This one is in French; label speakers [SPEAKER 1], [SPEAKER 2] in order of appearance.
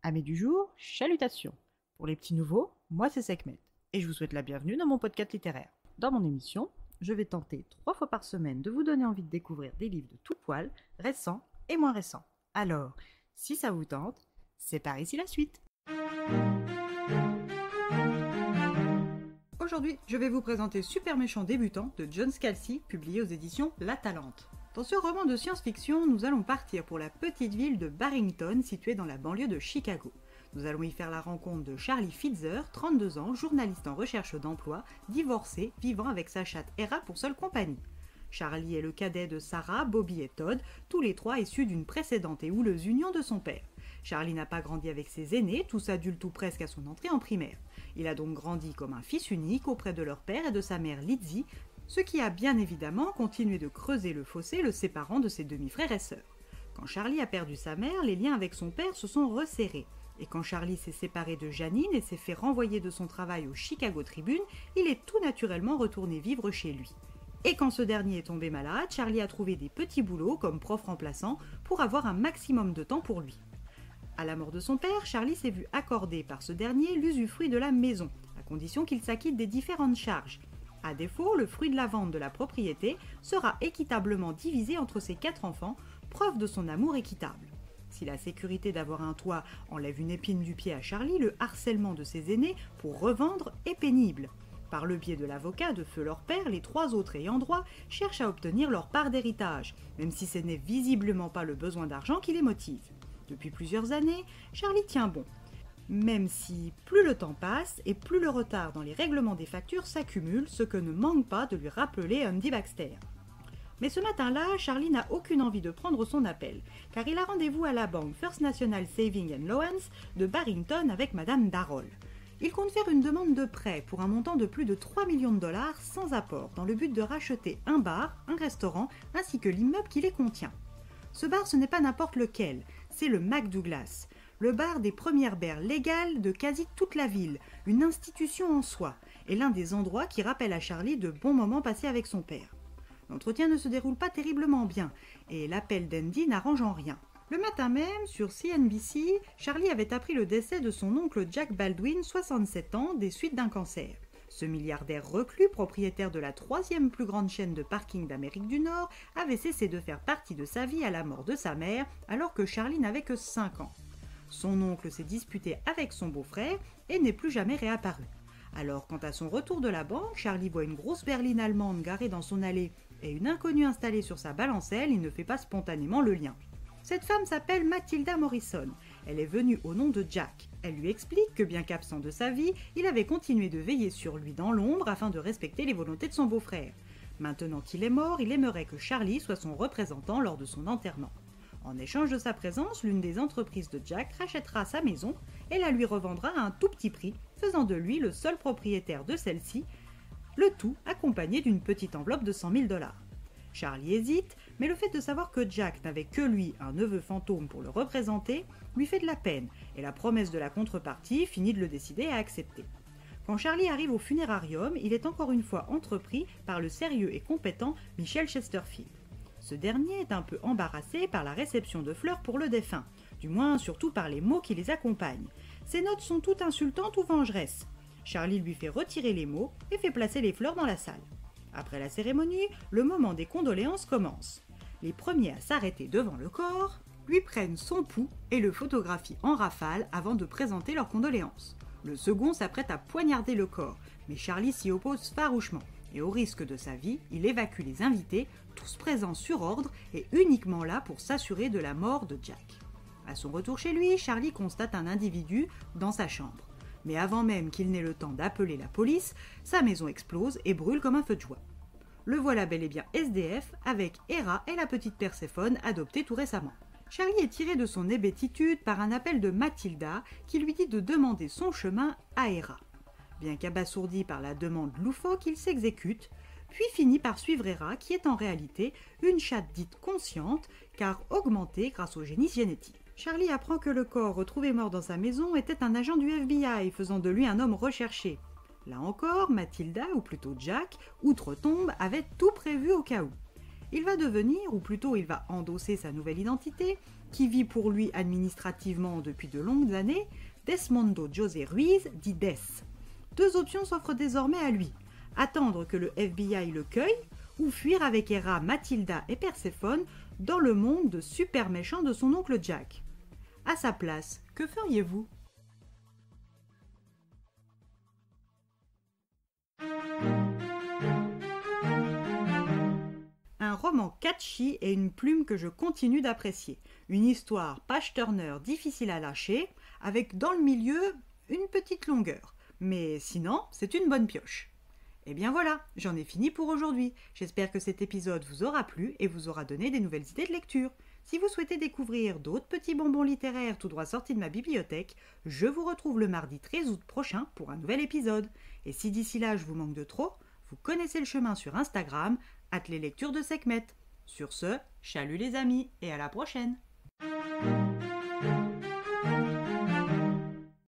[SPEAKER 1] Amis du jour, chalutations. Pour les petits nouveaux, moi c'est Sekhmet, et je vous souhaite la bienvenue dans mon podcast littéraire. Dans mon émission, je vais tenter 3 fois par semaine de vous donner envie de découvrir des livres de tout poil, récents et moins récents. Alors, si ça vous tente, c'est par ici la suite. Aujourd'hui, je vais vous présenter Super méchant débutant de John Scalzi, publié aux éditions La Talente. Dans ce roman de science-fiction, nous allons partir pour la petite ville de Barrington, située dans la banlieue de Chicago. Nous allons y faire la rencontre de Charlie Fitzer, 32 ans, journaliste en recherche d'emploi, divorcé, vivant avec sa chatte Hera pour seule compagnie. Charlie est le cadet de Sarah, Bobby et Todd, tous les trois issus d'une précédente et houleuse union de son père. Charlie n'a pas grandi avec ses aînés, tous adultes ou presque à son entrée en primaire. Il a donc grandi comme un fils unique auprès de leur père et de sa mère Lizzie, ce qui a bien évidemment continué de creuser le fossé le séparant de ses demi-frères et sœurs. Quand Charlie a perdu sa mère, les liens avec son père se sont resserrés. Et quand Charlie s'est séparé de Janine et s'est fait renvoyer de son travail au Chicago Tribune, il est tout naturellement retourné vivre chez lui. Et quand ce dernier est tombé malade, Charlie a trouvé des petits boulots comme prof remplaçant pour avoir un maximum de temps pour lui. À la mort de son père, Charlie s'est vu accorder par ce dernier l'usufruit de la maison, à condition qu'il s'acquitte des différentes charges. À défaut, le fruit de la vente de la propriété sera équitablement divisé entre ses 4 enfants, preuve de son amour équitable. Si la sécurité d'avoir un toit enlève une épine du pied à Charlie, le harcèlement de ses aînés pour revendre est pénible. Par le biais de l'avocat de feu leur père, les 3 autres ayants droit cherchent à obtenir leur part d'héritage, même si ce n'est visiblement pas le besoin d'argent qui les motive. Depuis plusieurs années, Charlie tient bon. Même si plus le temps passe et plus le retard dans les règlements des factures s'accumule, ce que ne manque pas de lui rappeler Andy Baxter. Mais ce matin-là, Charlie n'a aucune envie de prendre son appel, car il a rendez-vous à la banque First National Savings and Loans de Barrington avec Madame Darroll. Il compte faire une demande de prêt pour un montant de plus de 3 millions de dollars sans apport, dans le but de racheter un bar, un restaurant, ainsi que l'immeuble qui les contient. Ce bar, ce n'est pas n'importe lequel, c'est le McDouglas, le bar des premières bières légales de quasi toute la ville, une institution en soi, et l'un des endroits qui rappelle à Charlie de bons moments passés avec son père. L'entretien ne se déroule pas terriblement bien, et l'appel d'Andy n'arrange en rien. Le matin même, sur CNBC, Charlie avait appris le décès de son oncle Jack Baldwin, 67 ans, des suites d'un cancer. Ce milliardaire reclus, propriétaire de la 3e plus grande chaîne de parking d'Amérique du Nord, avait cessé de faire partie de sa vie à la mort de sa mère, alors que Charlie n'avait que 5 ans. Son oncle s'est disputé avec son beau-frère et n'est plus jamais réapparu. Alors, quant à son retour de la banque, Charlie voit une grosse berline allemande garée dans son allée et une inconnue installée sur sa balancelle, il ne fait pas spontanément le lien. Cette femme s'appelle Matilda Morrison. Elle est venue au nom de Jack. Elle lui explique que bien qu'absent de sa vie, il avait continué de veiller sur lui dans l'ombre afin de respecter les volontés de son beau-frère. Maintenant qu'il est mort, il aimerait que Charlie soit son représentant lors de son enterrement. En échange de sa présence, l'une des entreprises de Jack rachètera sa maison et la lui revendra à un tout petit prix, faisant de lui le seul propriétaire de celle-ci, le tout accompagné d'une petite enveloppe de 100 000 dollars. Charlie hésite, mais le fait de savoir que Jack n'avait que lui, un neveu fantôme, pour le représenter, lui fait de la peine, et la promesse de la contrepartie finit de le décider à accepter. Quand Charlie arrive au funérarium, il est encore une fois entrepris par le sérieux et compétent Michael Chesterfield. Ce dernier est un peu embarrassé par la réception de fleurs pour le défunt, du moins surtout par les mots qui les accompagnent. Ses notes sont toutes insultantes ou vengeresses. Charlie lui fait retirer les mots et fait placer les fleurs dans la salle. Après la cérémonie, le moment des condoléances commence. Les premiers à s'arrêter devant le corps lui prennent son pouls et le photographient en rafale avant de présenter leurs condoléances. Le second s'apprête à poignarder le corps, mais Charlie s'y oppose farouchement. Et au risque de sa vie, il évacue les invités, tous présents sur ordre et uniquement là pour s'assurer de la mort de Jack. À son retour chez lui, Charlie constate un individu dans sa chambre. Mais avant même qu'il n'ait le temps d'appeler la police, sa maison explose et brûle comme un feu de joie. Le voilà bel et bien SDF avec Hera et la petite Perséphone adoptée tout récemment. Charlie est tiré de son hébétitude par un appel de Matilda qui lui dit de demander son chemin à Hera. Bien qu'abasourdi par la demande loufoque, il s'exécute, puis finit par suivre Hera, qui est en réalité une chatte dite consciente, car augmentée grâce au génie génétique. Charlie apprend que le corps retrouvé mort dans sa maison était un agent du FBI, faisant de lui un homme recherché. Là encore, Matilda, ou plutôt Jack, outre-tombe, avait tout prévu au cas où. Il va devenir, ou plutôt il va endosser sa nouvelle identité, qui vit pour lui administrativement depuis de longues années, Desmondo José Ruiz, dit Des. 2 options s'offrent désormais à lui. Attendre que le FBI le cueille, ou fuir avec Hera, Mathilda et Perséphone dans le monde de super méchant de son oncle Jack. À sa place, que feriez-vous ? Un roman catchy et une plume que je continue d'apprécier. Une histoire page-turner difficile à lâcher, avec dans le milieu une petite longueur. Mais sinon, c'est une bonne pioche. Et bien voilà, j'en ai fini pour aujourd'hui. J'espère que cet épisode vous aura plu et vous aura donné des nouvelles idées de lecture. Si vous souhaitez découvrir d'autres petits bonbons littéraires tout droit sortis de ma bibliothèque, je vous retrouve le mardi 13 août prochain pour un nouvel épisode. Et si d'ici là je vous manque de trop, vous connaissez le chemin sur Instagram, @leslectures de Sekhmet. Sur ce, chalut les amis et à la prochaine.